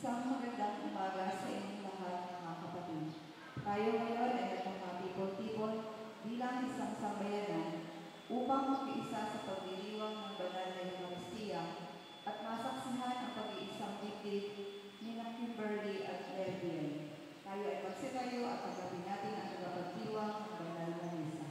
Isang magandang umaga sa inyong lahat, mga kapatid. Tayo ngayon ay nagpapatipon-tipon bilang isang sambayanan upang mag-iisa sa pagdiriwang ng banal na Eucharistia at masaksihan ang pag-iisang dibdib ni Kimberly at Leslie. Tayo ay magsitayo at tanggapin natin ang tagapagdiwang ng banal na misa.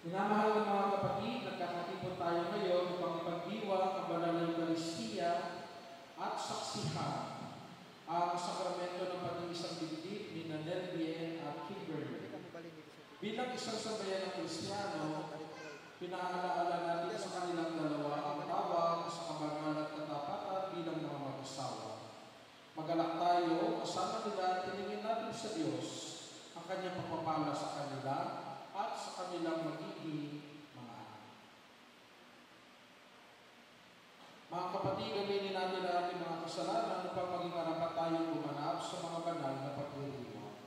Minamahal ng mga kapatid, nagkakatipon tayo ngayon upang ipagdiwang ang banal na Eucharistia at saksihan ang sakramento ng pag-iisang dibdib ni Nelvie at Kimberly. Bilang isang sambayan ng Kristiyano, pinaalaala natin sa kanilang dalawa ang tawag sa kabanal at katapatan bilang mga mag-asawa. Magalak tayo, kasama nila, tiningin natin sa Diyos ang kanyang pagpapala sa kanila at sa kanilang magiging mga anak. Mga kapatid, aminin natin ang ating mga kasalanan upang maging karapat tayong gumanap sa mga banal na pagdiriwang.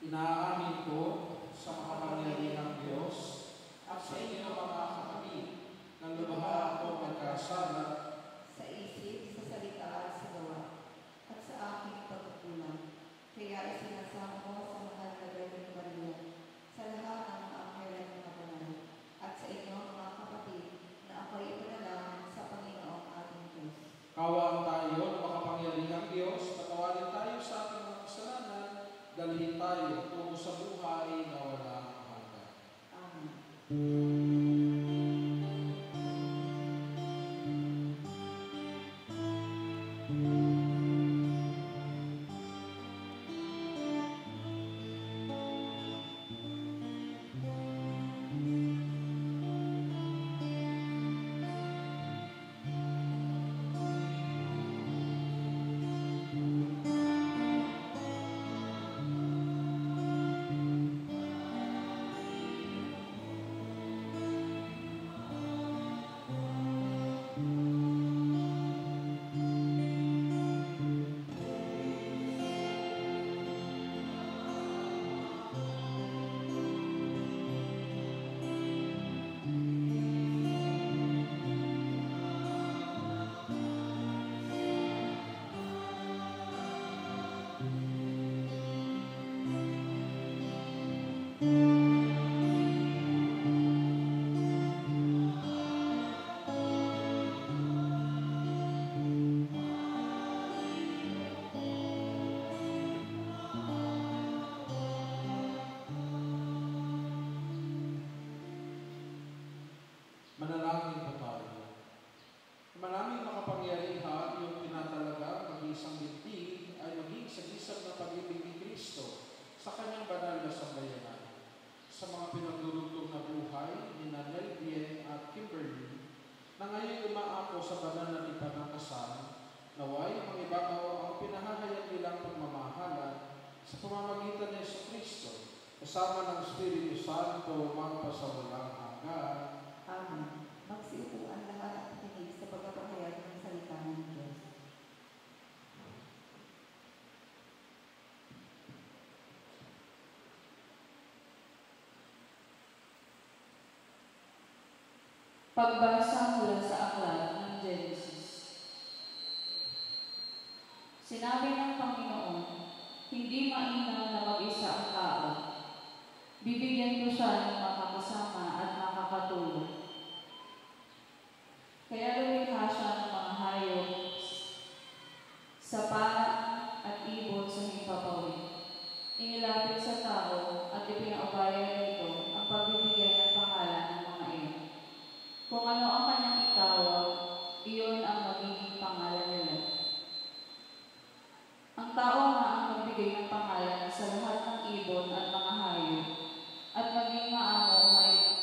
Inaamin ko sa makapangyarihang Diyos at sa inyo mga kapatid na lumaha ako magkasala Sa isip, sa salita at sa gawa, at sa aking pagkukulang. Kaya isinasama ko sa mahal na Virgin Maria, sa lahat ng mga anghelan ng banal, at sa inyo mga kapatid na ako'y ipanalangin sa Panginoong ating Diyos. Kawaan tayo ng makapangyarihang Diyos, patawarin tayo sa ating mga kasalanan, dalhin tayo tungo sa buhay na walang hanggan. Amen. Manalangin po tayo. Maraming makapangyarihan yung tinatalaga mag-isang dibdib ay maging sagisag na pag-ibig ni Kristo sa kanyang banal na sambayanan. Sa mga pinagdurugtong na buhay ni Nelvie at Kimberly, na ngayon umaako sa banal na tipan ng kasal, naway mangibabaw ang pinahahayag nilang pagmamahalan sa pamamagitan ni Jesucristo, kasama ng Espiritu Santo, magpasawalang hanggan. Amen. Magsiupo ang lahat at pakinig sa pagpapahayag ng salita ng Diyos. Pagbasa mula sa aklat ng Genesis. Sinabi ng Panginoon, hindi mainam na mag-isa ang tao. Bibigyan ko siya ng makakasama at makakatulong. Kaya lumikha siya ng mga hayop, sapa at ibon sa himpapawid. Inilapit sa tao at ipinaubaya nito ang pagbibigay ng pangalan ng mga iyon. Kung ano ang kanyang itawag, iyon ang magiging pangalan nila. Ang tao nga ang magbigay ng pangalan sa lahat ng ibon at mga hayop, at maging maamo o maiba.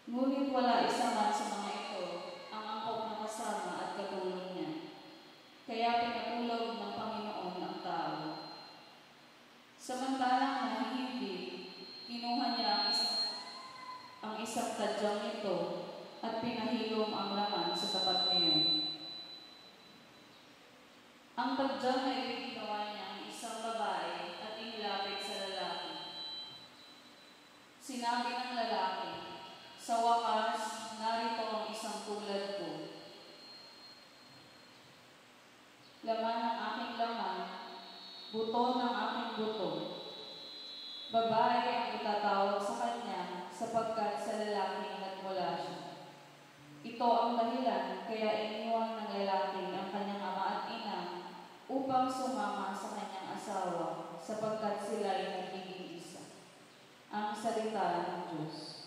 Ngunit wala isa man sa mga ito ang angkop na kasama at katulong niya. Kaya pinatulog ng Panginoon ang tao. Samantalang nahihindi, kinuha niya ang isang tadyang nito at pinahilom ang laman sa tapat niya. Ang tadyang na ginawa niya ang isang babae at inilapit sa lalaki. Sinabi ng lalaki, sa wakas, narito ang isang tulad ko. Laman ng aking laman, buto ng aking buto. Babae ang itatawag sa kanya sapagkat sa lalaki nagmula siya. Ito ang dahilan kaya iniwan ng lalaki ang kanyang ama at ina upang sumama sa kanyang asawa sapagkat sila ay nagiging isa. Ang salita ng Diyos.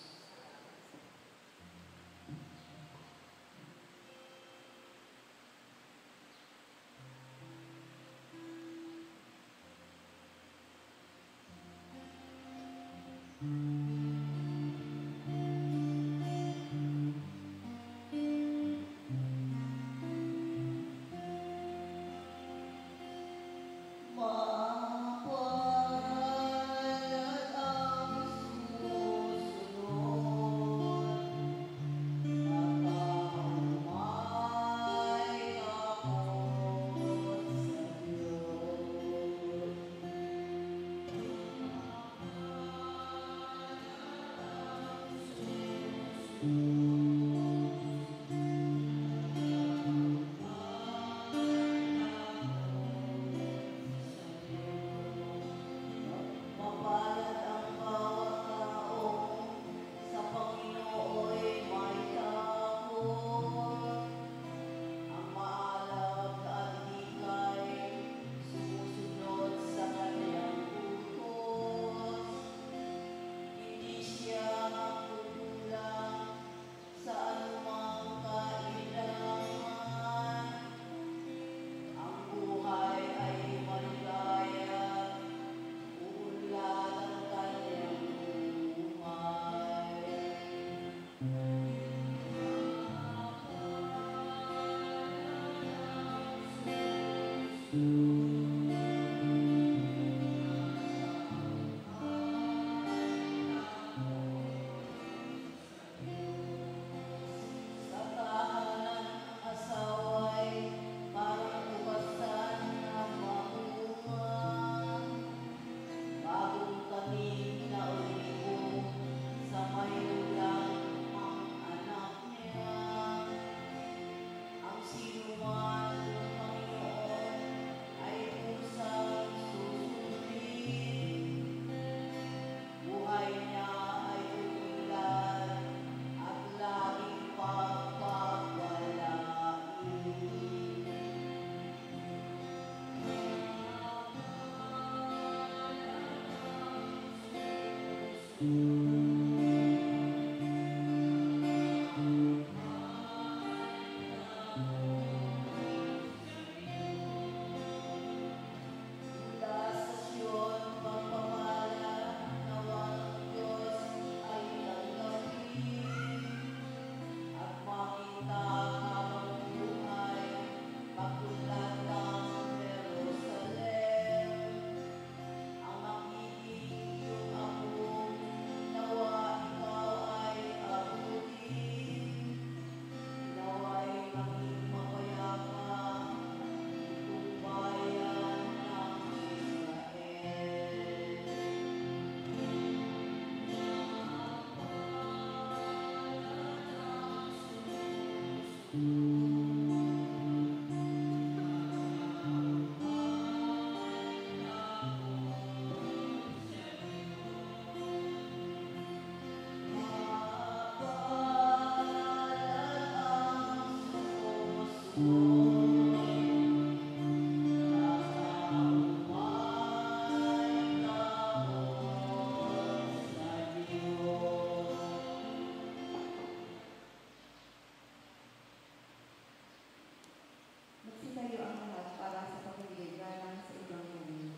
Ang sinuman ng Panginoon Magsitayo ang lahat para sa pagkiligaran sa ibang galing.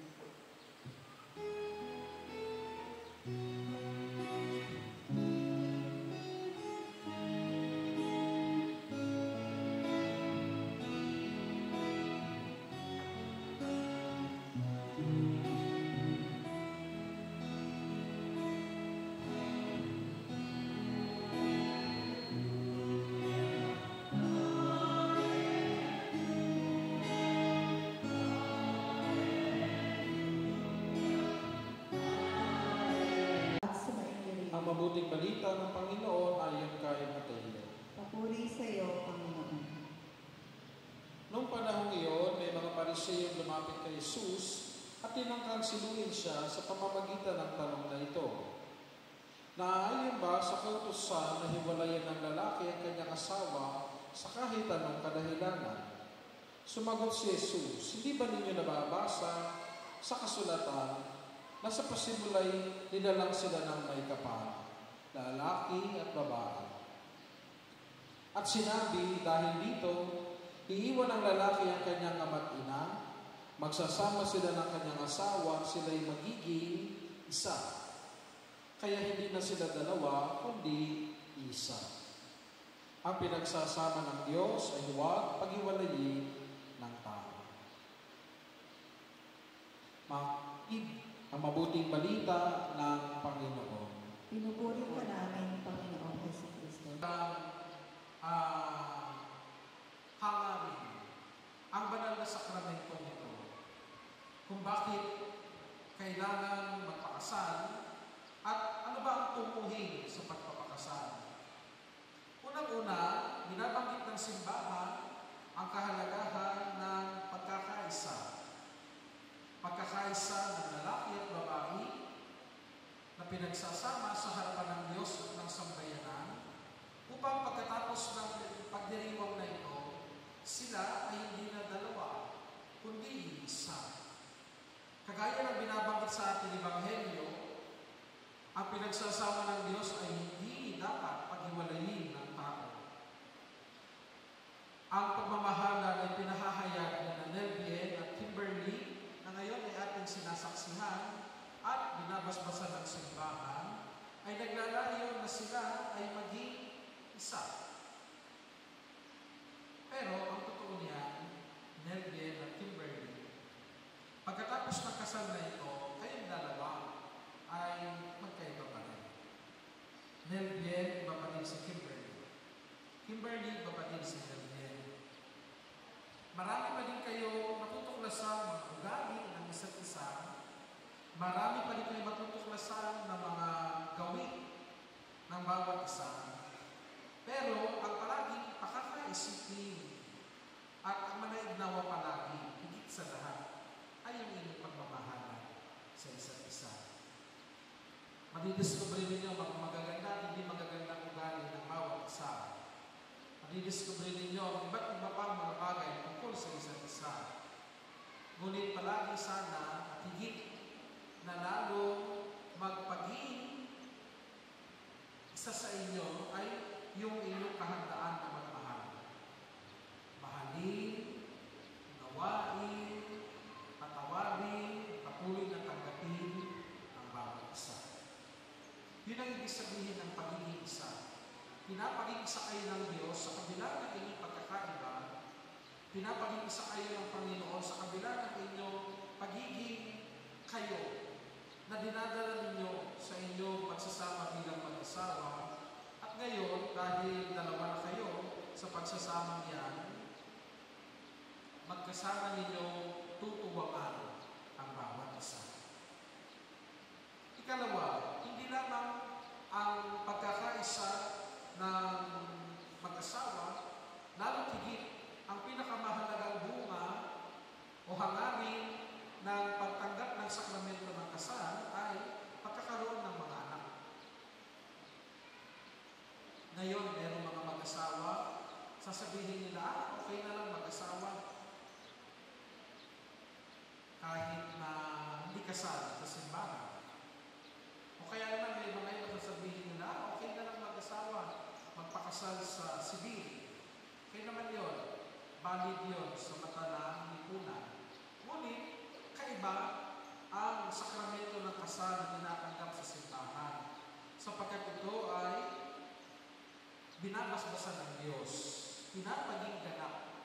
At sumainyo Ang mabuting balita ng Panginoon ayon kay Mateo. papuri sa iyo, Panginoon. Noong panahong iyon, may mga Pariseyong lumapit kay Jesus at tinangkang siluin siya sa pamamagitan ng tanong na ito. Naaayon ba sa kautusan na hiwalayan ng lalaki ang kanyang asawa sa kahit anong kadahilanan? Sumagot si Jesus, hindi ba ninyo nababasa sa kasulatan na sa pasimulay nilalang sila ng may kapal, lalaki at babae? At sinabi, dahil dito, iiwan ng lalaki ang kanyang ama't ina, magsasama sila ng kanyang asawa at sila'y magiging isa. Kaya hindi na sila dalawa, kundi isa. Ang pinagsasama ng Diyos ay huwag paghiwalayin ng tao. Ang mabuting balita ng Panginoon. Pinupuri ka namin, Panginoong Jesucristo. Hangarin ang banal na sakramento nito. Kung bakit kailangan magpakasal at ano ba ang tumuhin sa pagpapakasal. Unang-una, binabanggit ng simbahan ang kahalagahan ng pagkakaisa. Pagkakaisa ng lalaki at babae na pinagsasama sa harapan ng Diyos at ng sambayanan upang pagkatapos ng pagdiriwang na ito, sila ay hindi na dalawa, kundi isa. Kagaya ng binabanggit sa ating Ebanghelyo, ang pinagsasama ng Diyos ay hindi dapat paghiwalayin ng tao. Ang pagmamahalan ay pinahahayag na Nelbien at Kimberly na ngayon ay ating sinasaksihan at binabasbasan ng simbahan ay naglalayo na sila ay maging isa. Pero ang totoo niyan, Nelbien at Kimberly, pagkatapos ng kasal na ito, kayong dalawa ay magkaiba pa rin. Nelbien, iba pa din si Kimberly. Kimberly, iba pa din si Nelbien. Marami pa din kayo matutuklasan mga ugali ng isa't isa. Marami pa din kayo matutuklasan ng mga gawin ng bawat isa. Pero ang palaging pakakaisipin at ang manaignawa palagi, higit sa lahat, ay ang inyong pagmamahalan sa isa't isa. Madidiscover ninyo mga magaganda at hindi magagandang ugali ng bawat isa. Madidiscover ninyo ang iba't iba pang mga bagay tungkol sa isa't isa. Ngunit palagi sana at higit na lalo magpaging isa sa inyo ay yung inyong kahandaan na magmahal. Mahalin, nawain, patawarin, patuloy na tanggapin ang bawat isa. Yun ang ibig sabihin ng pagiging isa. Pinapaging isa kayo ng Diyos sa kabila ng inyong pagkakaiba. Pinapaging isa kayo ng Panginoon sa kabila ng inyong pagiging kayo na dinadala ninyo sa inyong pagsasama bilang mag-asawa. At ngayon, dahil dalawa na kayo sa pagsasama niyan, magkasama ninyo tutuwakan ang bawat isa. Ikalawa, hindi lamang ang pagkakaisa ng mag-asawa, Ngayon, merong mga mag-asawa, sasabihin nila, okay na lang mag-asawa. Kahit na hindi kasal sa simbahan. O kaya naman may mga iba sasabihin nila, okay na lang mag-asawa, magpakasal sa sibil. Okay naman yun. Valid yun sa mata ng lipunan. Ngunit, kaiba ang sakramento ng kasal na tinatanggap sa simbahan. Sapagkat ito ay binabasbasan ng Diyos. Pinapaging ganap,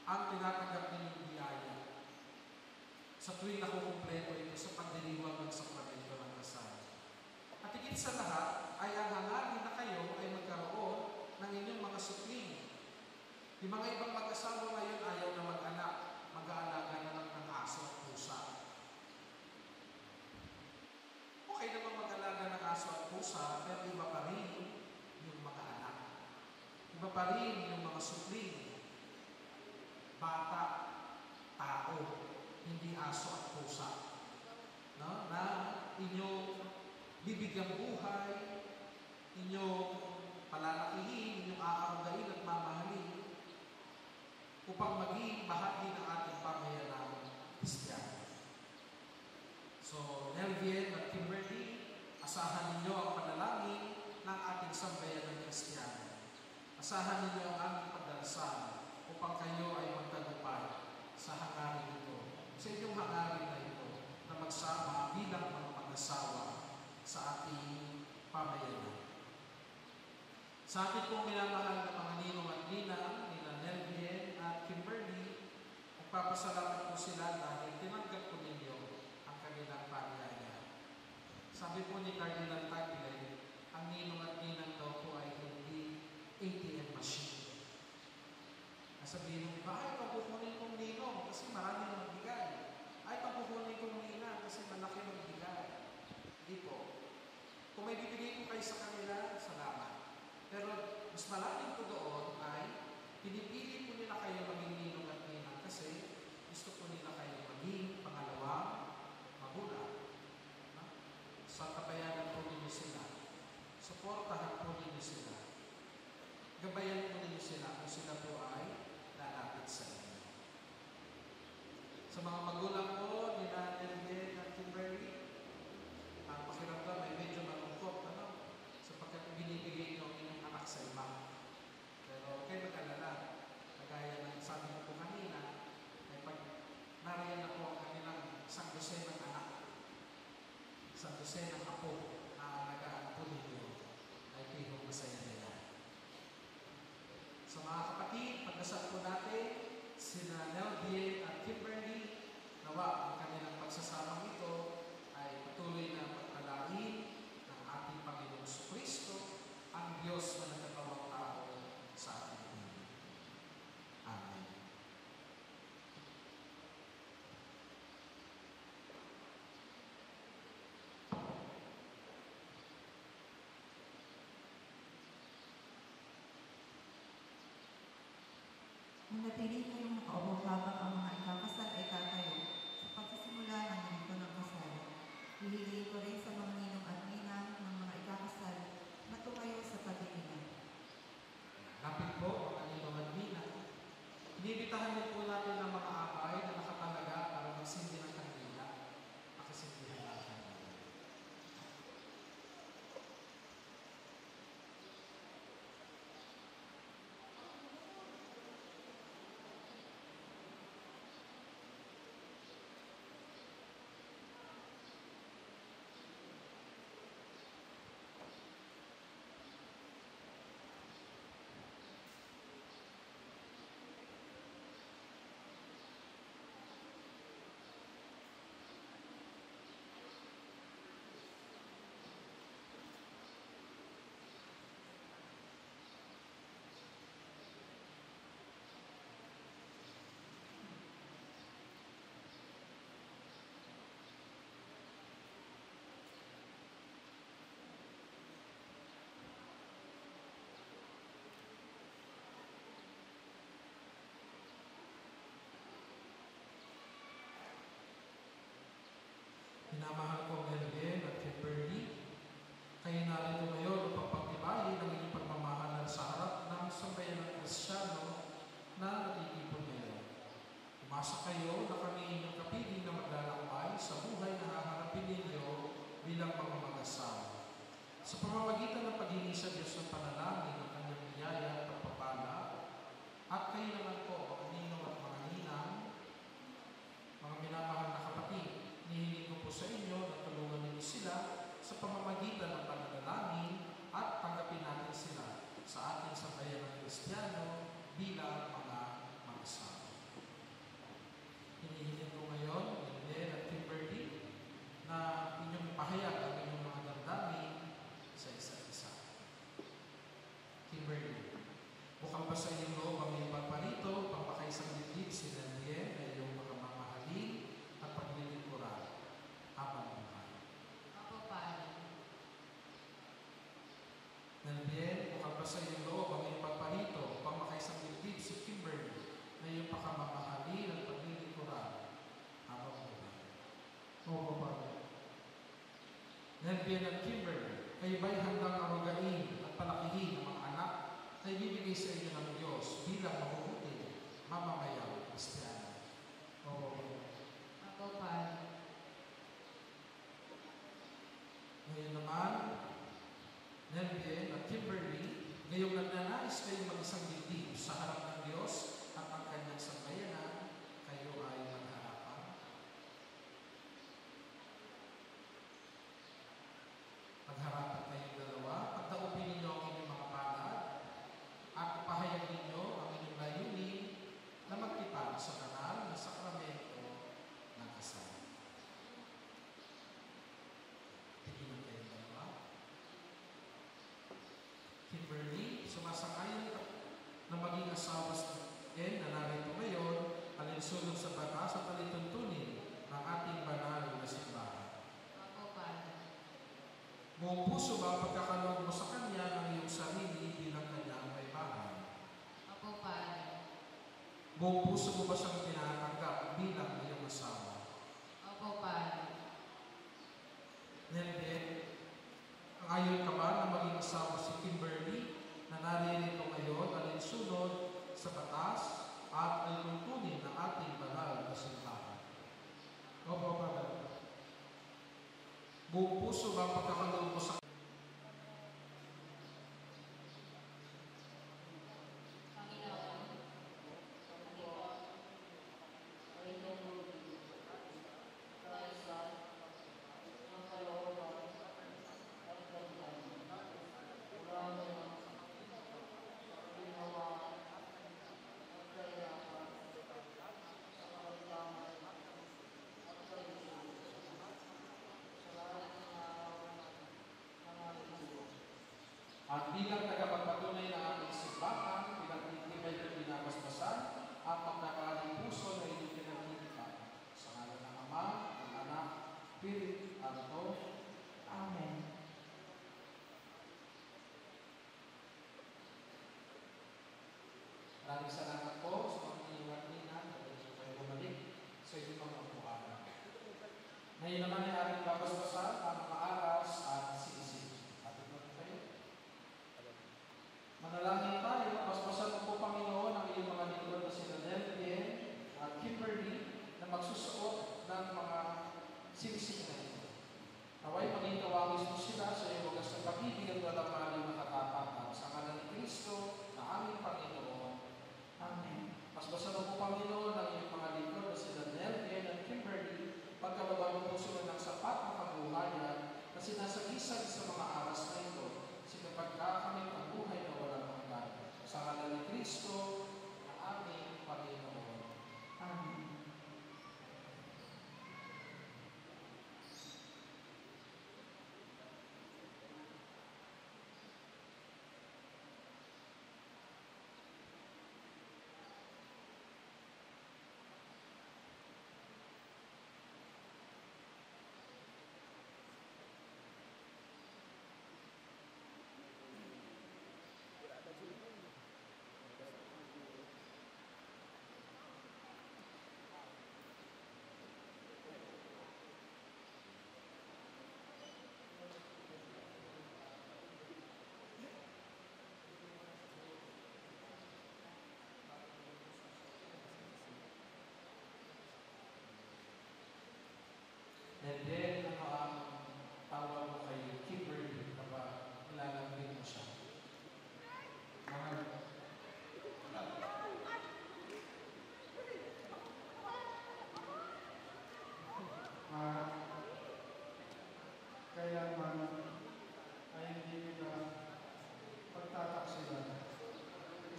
ang tinatanggap ninyong biyaya. Sa tuwing nakukumpleto ito sa pagdiriwang ng sakramento ng kasal. At higit sa lahat, ay ang hangarin na kayo ay magkaroon ng inyong mga supling. Yung mga ibang mag-asawa ngayon ayaw na mag-anak, mag-aalaga na lang ng aso at pusa. Okay naman mag-alaga ng aso at pusa, pero iba pa rin yung mga anak. Iba pa rin yung mga supling. Bata, tao, hindi aso at pusa. No? Na inyong bibigyang buhay, inyong palalakihin, inyong aarugain at mamahalin upang maging bahagi ng ating pamayanan Kristiyano. So, Nelvien at Kimberly, asahan ninyo ang panalangin ng ating sambayanang Kristiyano. Asahan ninyo ang aming pagdarasal upang kayo ay magtagumpay sa hangarin ito, sa inyong hangarin na ito, na magsama bilang mga mag-asawa sa ating pamayanan. Sa ating pong minamahal na mga ninong at ninang, nila Nelvien at Kimberly, magpapasalamat po sila dahil tinanggap po ninyo ang kanilang paanyaya. Sabi po ni Cardinal Tagle, ang ninong at ninang daw po ay hindi ATM machine. Nasabihin ng iba, ay pagkukunin kong ninong kasi marami ng bigay. Ay pagkukunin kong ninang kasi malaki ng bigay. Hindi po. Kung may bibigay ko kayo sa kanila, salamat. Pero mas malalim po doon ay pinipili po nila kayo maging ninong at ninang kasi gusto po nila kayo maging pangalawang magulang. Sa tabayanan po ninyo sila. Suportahan po ninyo sila. Gabayan po ninyo sila kung sila po ay lalapit sa inyo. Sa mga magulang po, ni Nelvien at Kimberly, ang pakiramdam ay medyo malungkot, sapagkat binibigay niyo ang inyong anak sa iba. Pero kayo mag-alala, kagaya ng sabi ko po kanina, ay pag nariyan na po ang kanilang isang dosenang anak, isang dosenang apo na alagaan po ninyo, ay tihong masaya na yan. So mga kapatid, pagdasal po natin, sina Nelvien at Kimberly, nawa ang kanilang pagsasamang ito ay patuloy na pagpalain ng ating Panginoong Kristo, ang Diyos na nagkatawang tao sa ating. Amen. Umasa kayo na kami inyong kapiling na maglalakbay sa buhay na haharapin ninyo bilang mga mag-asawa. Sa pamamagitan ng paghingi sa Diyos ng panalangin ng kanyang biyaya at pagpapala, at kayo naman po, mga ninong at mga ninang, mga minamahal na kapatid, hinihiling ko po sa inyo na tulungan ninyo sila sa pamamagitan ng pananalangin at tanggapin natin sila sa ating sambayanang Kristiyano bilang mga mag-asawa. Hinihiling ko ngayon, Linel at Kimberly, na inyong pahayag ang inyong mga damdamin sa isa't isa. Kimberly, bukang ba sa iyong loob ang iyong pagparito, pagpakaisang dibdib si Daniel na iyong makamamahalin at paglilingkuran habang buhay? Ako, Padre. Daniel, bukang ba sa iyong loob ang iyong pagparito, pagpakaisang dibdib si Kimberly na iyong pakamamahalin at paglilingkuran habang buhay? Opo, Padre. Nelbian at Kimberly, kayo ba'y handang arugain at palakihin ang mga anak na ibibigay sa inyo ng Diyos bilang mabubuti, mamamayang Kristiyano? Opo. Ako, Padre. Ngayon naman, Nelbian at Kimberly, ngayong nagnanais kayong mag-isang dibdib sa harap ng Diyos at ang kanyang sambayanan, kayo ay magharapan. Magharapan kayong dalawa, pagdaupin ninyo ang inyong mga palad, at ipahayag ninyo ang inyong layunin na magtipad sa banal na sakramento ng kasal. Tingnan kayong dalawa. Kimberly, sumasang-ayon ka na maging asawa sa na narito ngayon, alinsunod sa batas at alituntunin ng ating banal na simbahan. Ako, Padre. Buong puso ba ang pagkakaloob mo sa Kanya ng iyong sarili bilang Kanyang may bahay? Ako, Padre. Buong puso mo ba siyang tinatanggap bilang iyong asawa? Ako, Padre. Nelbet, ayon ka ba na maging asawa si Kimberly na naririto ngayon alinsunod sa batas at alituntunin ng ating banal na simbahan? Opo, Padre. Buong puso ba ang pagkakaloob mo sa Panginoon, ako, ang inyong lubid, kaisa, ang kalooban, at ganda, mula mo, ginawa, at kayapan, sa kaligtaman, at kaligtaman, sa lahat ng araw ng aming buhay. at bilang tagapagpatunay ng ating simbahan, bilang titibay na binabasbasan at pagkakaling puso na inyong pinagtitipan. Sa ngalan ng Ama, ng Anak, Spirit, Santo. Amen. Maraming salamat po sa mga iniwan nina na gusto kayo bumalik sa inyong mga upuan. Ngayon naman ay ating babasbasan ang mga aras at sinisig. Ating natin kayo. Manalangin tayo, basbasan mo po Panginoon ang iyong mga lingkod na sila Nelbien at Kimberly na magsusuot ng mga sinisig na ito. Naway maging tawagis mo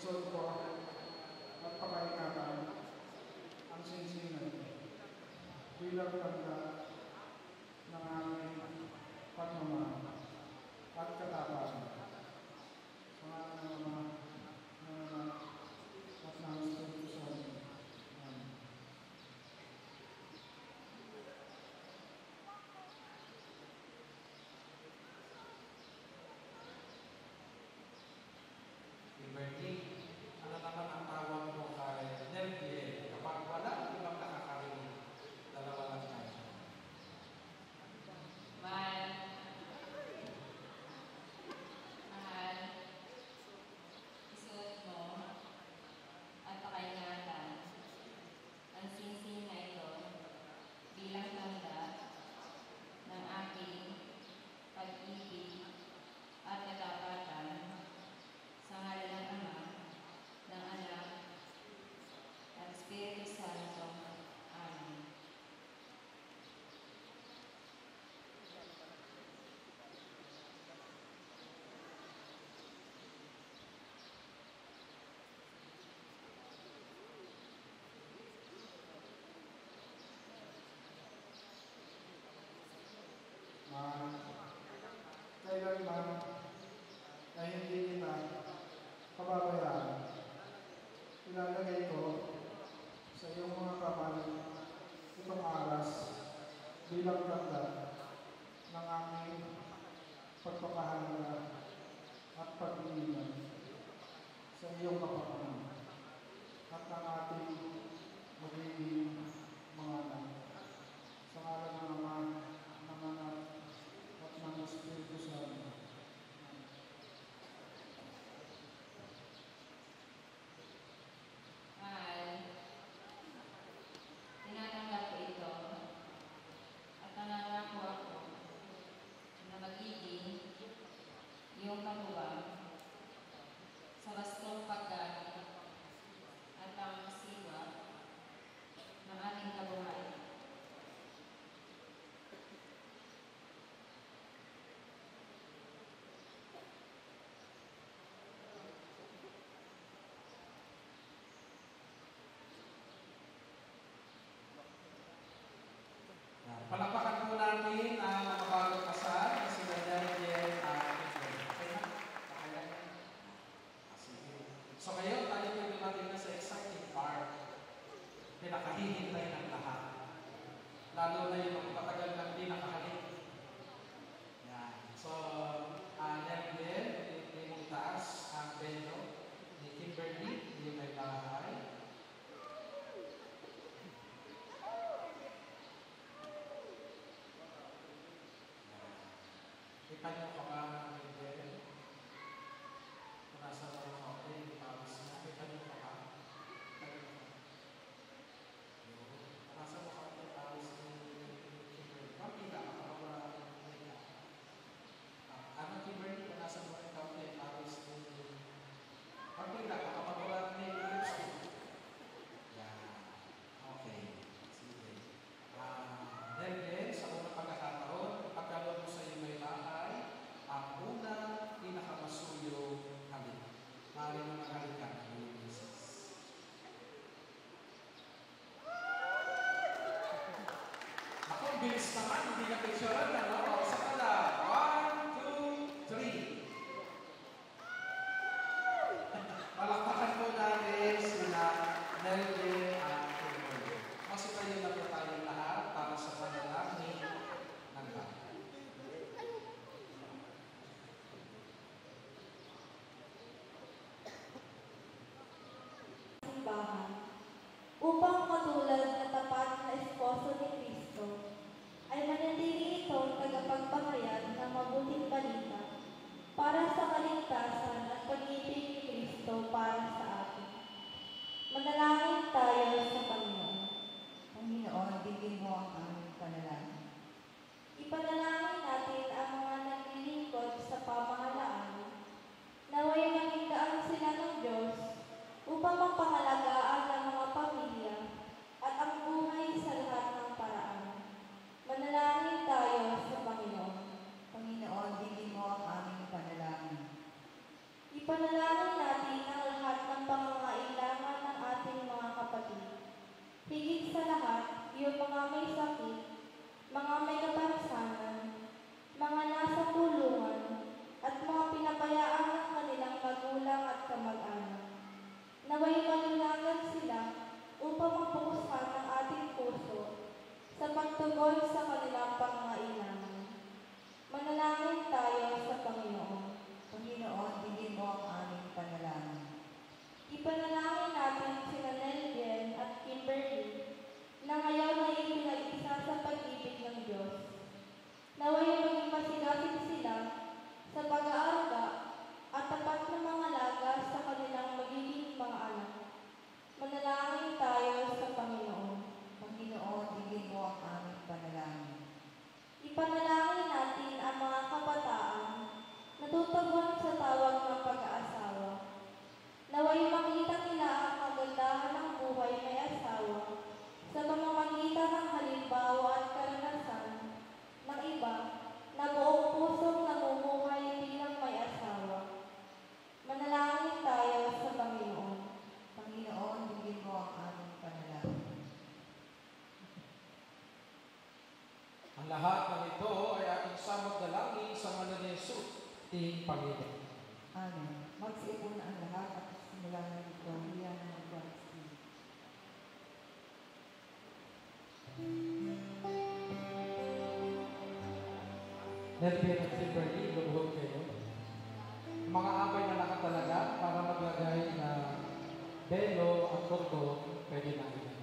Isod ko at pakaingatan ang sinsinan bilang tanda ng aming pagmamahal at katapatan. Sa ngalan ng Ama, ng Anak, at ng Espiritu Santo. Amen. Liberty, ano naman ang tawag mo kay Nervie kapag wala ibang nakakarinig? Dalawa lang tayo. Mahal. Mahal. Isuot mo at pakaingatan ang singsing na ito bilang tanda ng aking pag-ibig at katapatan sa ngalan ng Ama, ng Anak, at Espiritu Santo. Amen. Kailanman ay hindi kita kababayaan. Ilalagay ko sa iyong mga kamay itong aras bilang tanda ng aming pagpapahalaga at pag-iingat sa iyong kapakanan at ng ating magiging mga anak. Sa ngalan ng Ama, ng Anak, at ng Espiritu Santo. Mahal, tinatanggap ko ito at nangangako ako na magiging iyong katuwang sa wastong paggamit at pangasiwa ng ating kabuhayan. Palakpakan po natin ang mga bagong kasal na sila Daniel at Edward. Okay na? Okay na? Sige. So ngayon, tayo po dumating na sa exciting part. Pinakahihintay ng lahat. Lalo na yung magpatagal ng di nakahalik. Yan. So, Daniel, hindi mong taas ang bendo ni Kimberly, hindi may bahay. Ikanyo ka ba ng Miguel? Kung nasa mga kapatid, ipawis na. Ikanyo ka ba? Ikanyo ka ba? Kung nasa mga kapatid, ipawis ni Kimberly. Pagkita, makakawala ng Miguel. Ano Kimberly? Kung nasa mga kapatid, ipawis ni pagkita, makakawala ng lipstick. Yan. Okay. Sige. Then, sa unang pagkakataon, pagkaloob mo sa iyo may bahay, ang unang pinakamasuyo halik. Maaari mo maghalikan ng Jesus. Ako, bilis naman, hindi na picturean na, no? O, sa pala. 1, 2, 3. Palakpakan po natin sila Nelvin at Kimberly. Kasi tayo na po tayong lahat para sa panalangin ng bahay. Simbahan upang matulad na tapat na esposo ni Kristo ay manatili itong tagapagpahayag ng mabuting balita para sa kaligtasan at pag-ibig ni Kristo para sa atin. Manalangin tayo sa Panginoon. Panginoon, bigyan mo ang aming panalangin. Ipanalangin natin ang mga naglilingkod sa pamahalaan, naway maging sila ng Diyos upang mapangalagaan ang mga pamilya at ang buhay sa lahat ng paraan. Manalangin tayo sa Panginoon. Panginoon, bigyan mo ang aming panalangin. Ipanalangin natin ang lahat ng Panginoon. Amen. Magsiupo na ang lahat at simulan ng liturhiya ng Eucharistia. Nelvin at Kimberly, lumuhod kayo. Mga amay na nakatalaga para maglagay na belo at kordon, pwede na ilagay.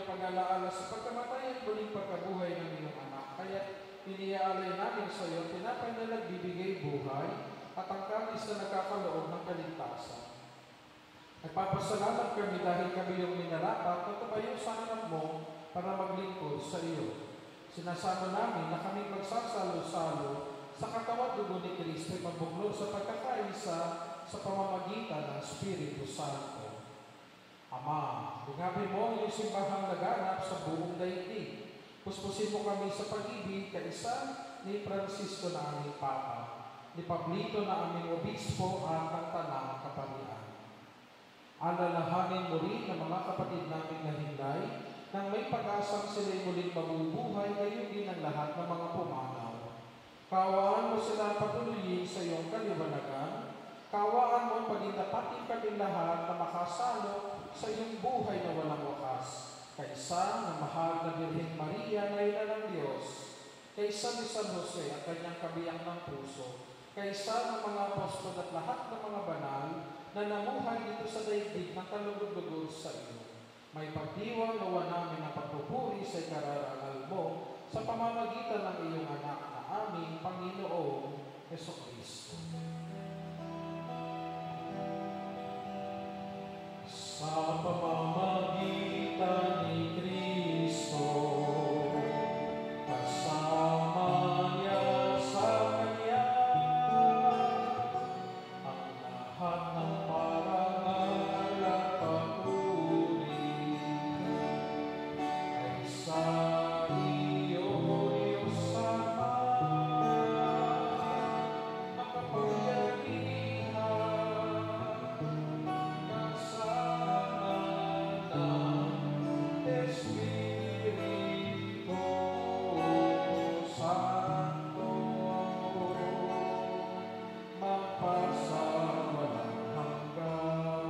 Pag-alaala sa pagkamatay at muling pagkabuhay ng iyong anak. Kaya iniaalay namin sa iyo, tinapay na nagbibigay buhay at ang kalis na nagkakaloob ng kaligtasan. Nagpapasalamat kami dahil kami yung minarapat na tumayo sa anak mo para maglingkod sa iyo. Sinasama namin na kami magsasalo-salo sa katawan dugo ni Kristo ay mabuklod sa pagkakaisa sa pamamagitan ng Espiritu Santo. Ama, bugabin mo yung simbahang naganap sa buong daigdig. Puspusin mo kami sa pag-ibig kaisa ni Francisco na aming Papa, ni Pablito na aming Obispo at ang Tanang Kaparian. Alalahanin mo rin ang mga kapatid namin na hinday nang may pag-asang sila'y muling mabubuhay, gayon din ang lahat ng mga pumanaw. Kaawaan mo sila patuloyin sa iyong kaliwanagan. Kaawaan mo pagindapatin kami lahat na makasalo sa iyong buhay na walang wakas. Kaysa na mahal na Birhen Maria na ina ng Diyos, kaysa ni San Jose at kanyang kabiyak ng puso, kaysa ng mga apostol at lahat ng mga banal na namuhay dito sa daigdig ng kalugod-lugod sa iyo. May pagdiwang nawa namin ang pagpupuri sa ikararangal mo sa pamamagitan ng iyong anak na aming Panginoong Jesucristo. Sa pamamagitan ni Kristo, kasama niya sa Kanya, ang lahat ng parangal at papuri ay sa iyo, Diyos Ama, makapangyarihan, kasama ng Espiritu Santo, magpasawalang hanggan.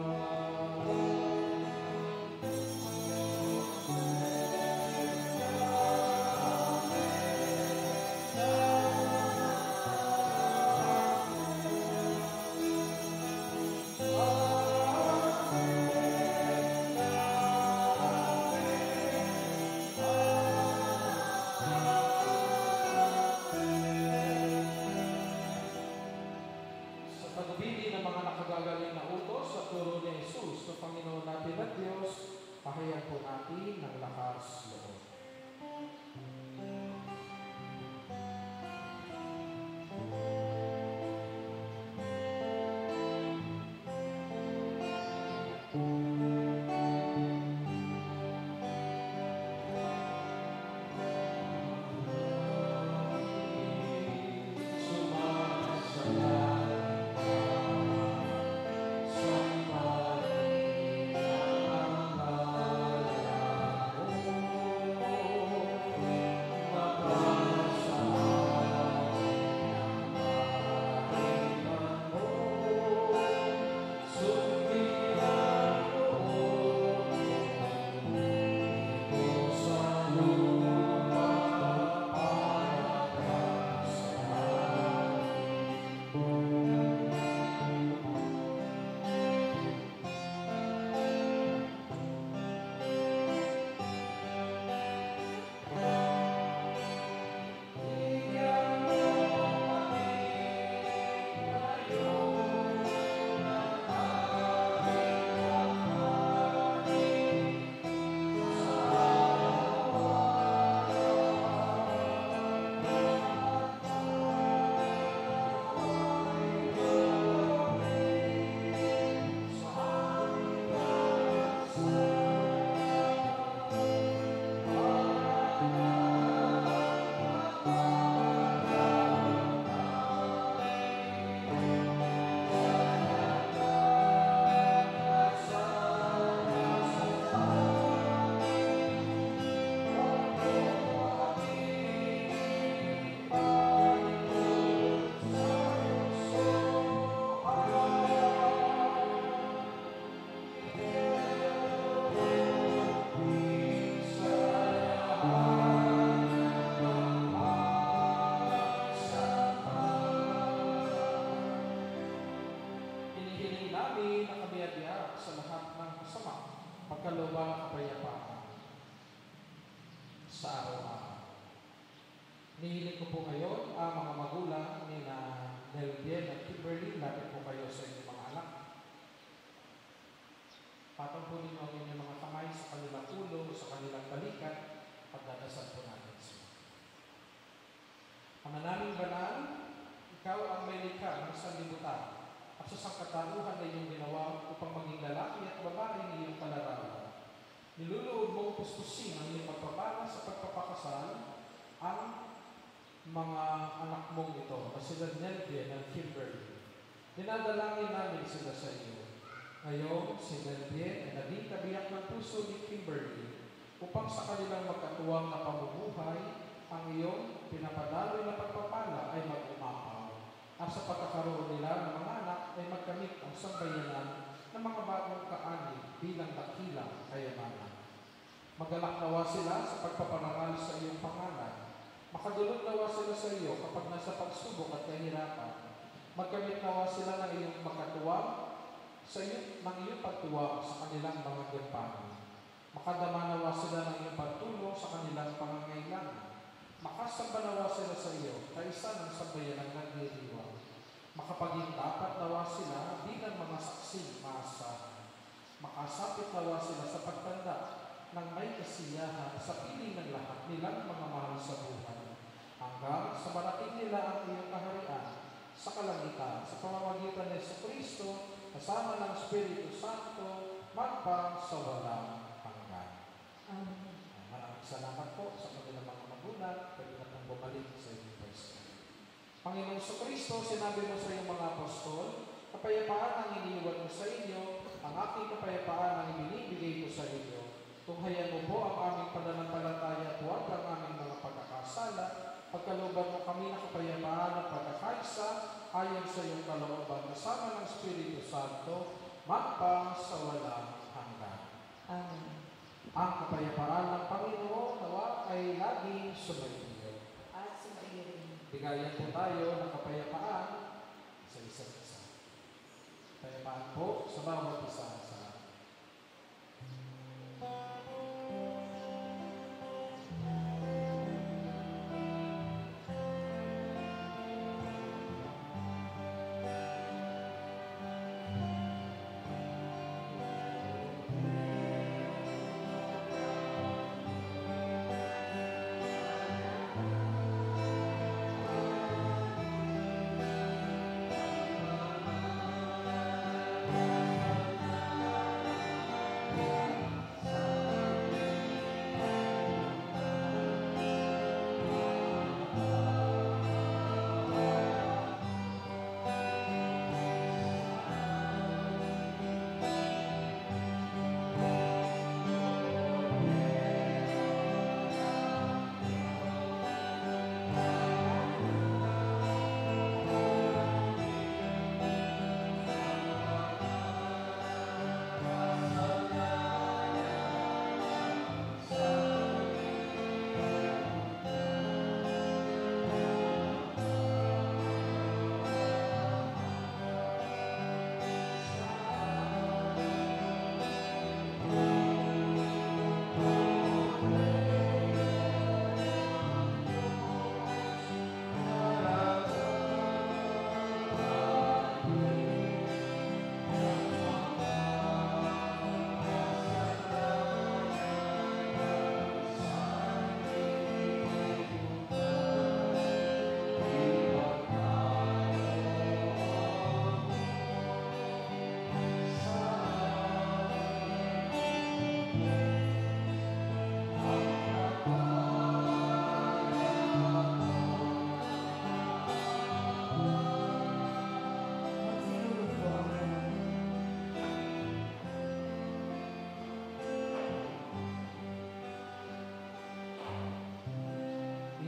Sa pagbibili ng mga nakagagaling na utos sa turo ni Jesus na Panginoon natin at Diyos, pahayan po natin ng lakas loob. Hinihiling namin na kabiyak sa lahat ng kasama, pagkalooban at kapayapaan sa araw-araw. Hinihiling ko po ngayon ang mga magulang ni na Nelvien at Kimberly, lapit po kayo sa inyong mga anak. Patong po ninyo ang inyong mga kamay sa kanilang ulo, sa kanilang balikat, pagdadasal po natin sila. Ama naming banal, ikaw ang may likha ng sanlibutan at sa sangkatauhan na iyong ginawa upang maging lalaki at babae ng iyong kalarawan. Niluluod mong puspusin ang iyong pagpapala sa pagpapakasal ang mga anak mong ito na sila Nelvien at Kimberly. Dinadalangin namin sila sa iyo. Ngayon, si Nelvien ay naging kabiyak ng puso ni Kimberly upang sa kanilang magkatuwang na pamumuhay ang iyong pinapadaloy na pagpapala ay mag-umapaw. At sa pagkakaroon nila ng mga anak ay magkamit ang sambayanan ng mga bagong kaanib bilang dakilang kayamanan. Magalak nawa sila sa pagpaparangal sa iyong pangalan. Makadulog nawa sila sa iyo kapag nasa pagsubok at kahirapan. Magkamit nawa sila ng iyong makatuwang ng iyong pagtuwa sa kanilang mga gampanan. Makadama nawa sila ng iyong pagtulong sa kanilang pangangailangan. Makasamba nawa sila sa iyo kaysa ng sambayanang nagdiriwang. Makapaging dapat nawa sila bilang mga saksing maasahan. Makasapit nawa sila sa pagtanda ng may kasiyahan sa piling ng lahat nilang mga mahal sa buhay. Hanggang sa marating nila ang iyong kaharian sa kalangitan sa pamamagitan ni Jesucristo kasama ng Espiritu Santo magpang sa walang hanggan. Amen. Maraming salamat po sa kanilang mga magulang, pwede na pong bumalik sa inyong pwesto. Panginoon Jesucristo, sinabi mo sa iyong mga apostol, kapayapaan ang iniiwan mo sa inyo, ang aking kapayapaan ang ibinibigay ko sa inyo. Tunghayan mo po ang aming pananampalataya at huwag ang aming mga pagkakasala. Pagkalooban mo kami ng kapayapaan at pagkakaisa ayon sa iyong kalooban kasama ng Espiritu Santo magpang sa walang hanggan. Amen. Ang kapayapaan ng Panginoon nawa ay laging sumaiyo. At sumaiyo rin. Bigayan po tayo ng kapayapaan sa isa't isa. Kapayapaan po sa bawat isa sa atin.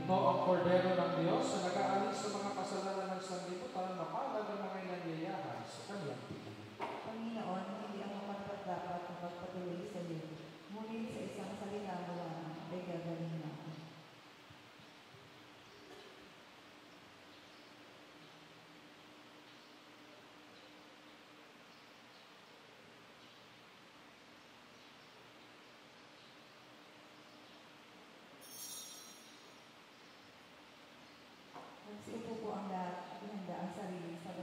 Ito ang kordero ng Diyos na nag-aalis sa mga kasalanan ng sanlibutan, mapalad ang mga nangyayari sa kanyang piling. Panginoon, hindi ako dapat na magpatuloy sa iyo. Ngunit sa isang salita mo lang ay gagaling na ako. Nagsiupo po ang lahat at ihanda ang sarili sa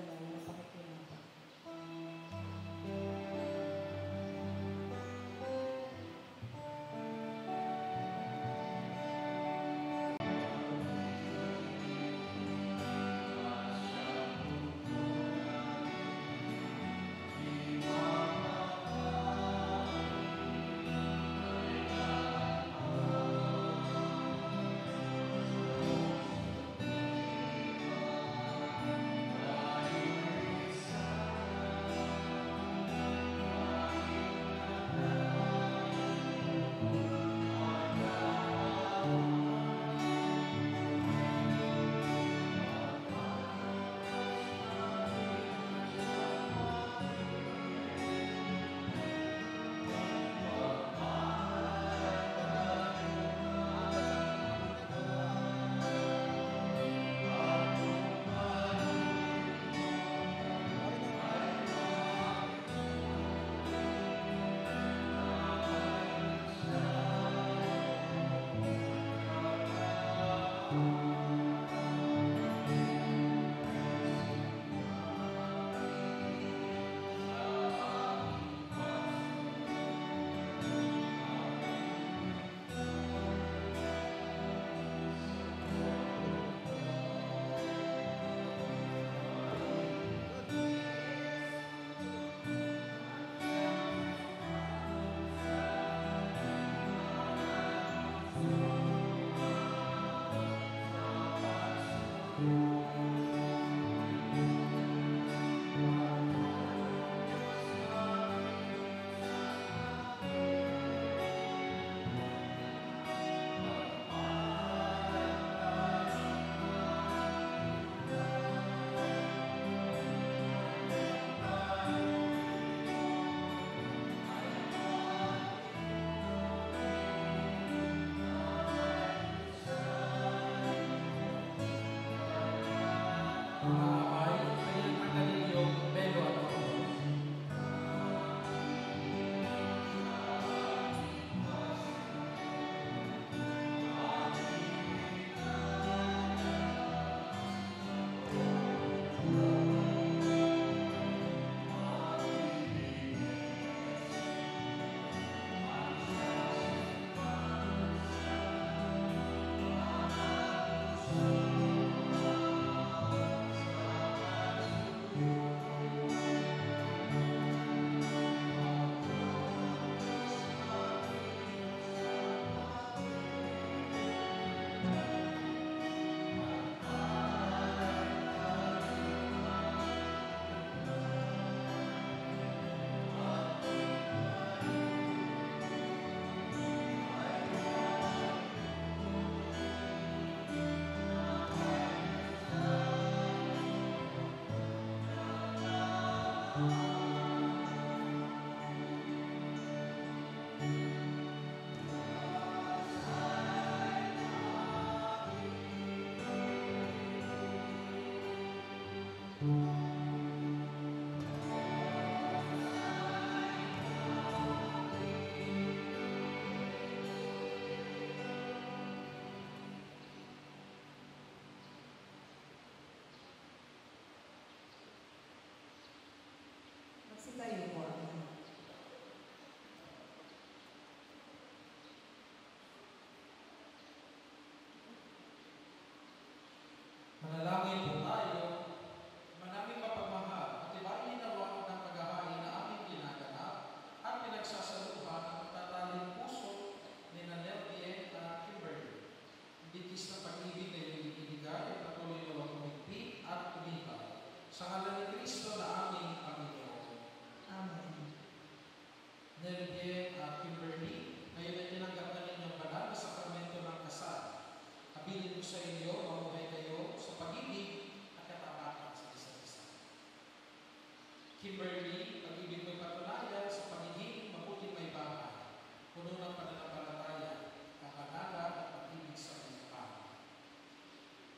Kimberly, pag-ibig mo'y patunayan sa pagiging mabuting may bahay, puno ng pananampalataya, kakanalan at pag-ibig sa Pilipan.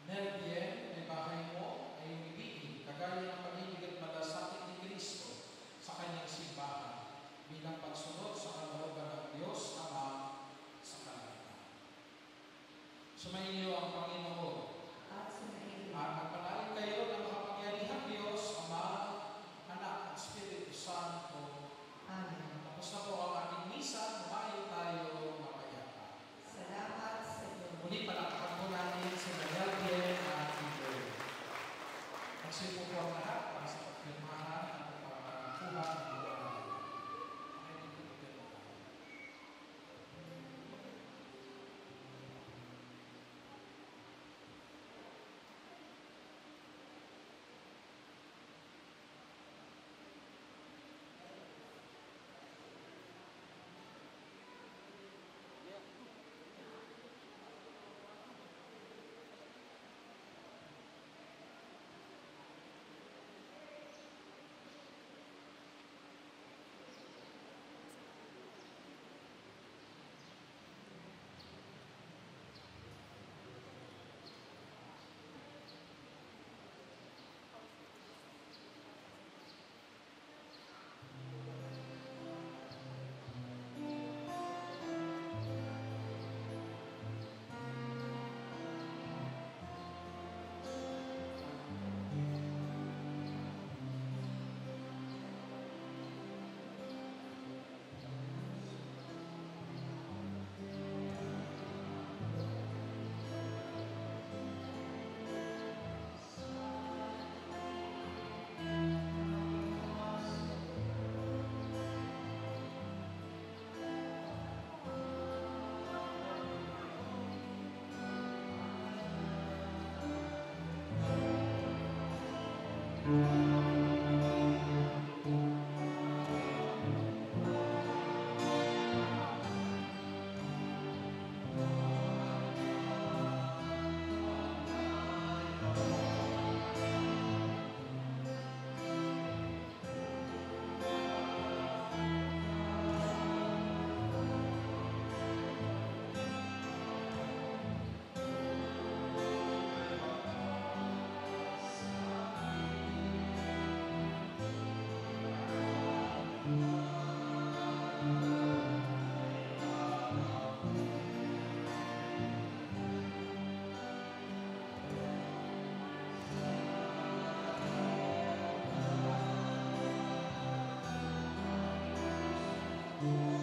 Nelvien, may bahay mo ay umibigin, kagaya ng pag-ibig at malasakit ni Kristo sa kanyang simbahan, bilang pagsunod sa kalooban ng Diyos Ama sa kalangitang. Sumainyo ang Panginoon. At sumainyo. At magpalain kayo ng makapangyarihang Diyos, Ama, Anak at Espiritu Santo. Amen. Tapos na po ang ating misa, lumayo tayo mapayapa. Salamat sa Diyos. Muli palakpakan po natin si Nelvien at Kimberly. Magsipo po ang lahat para sa pagpirmahan at pagpapakakuha ng buwan. Ay, dito po tayo. Amen.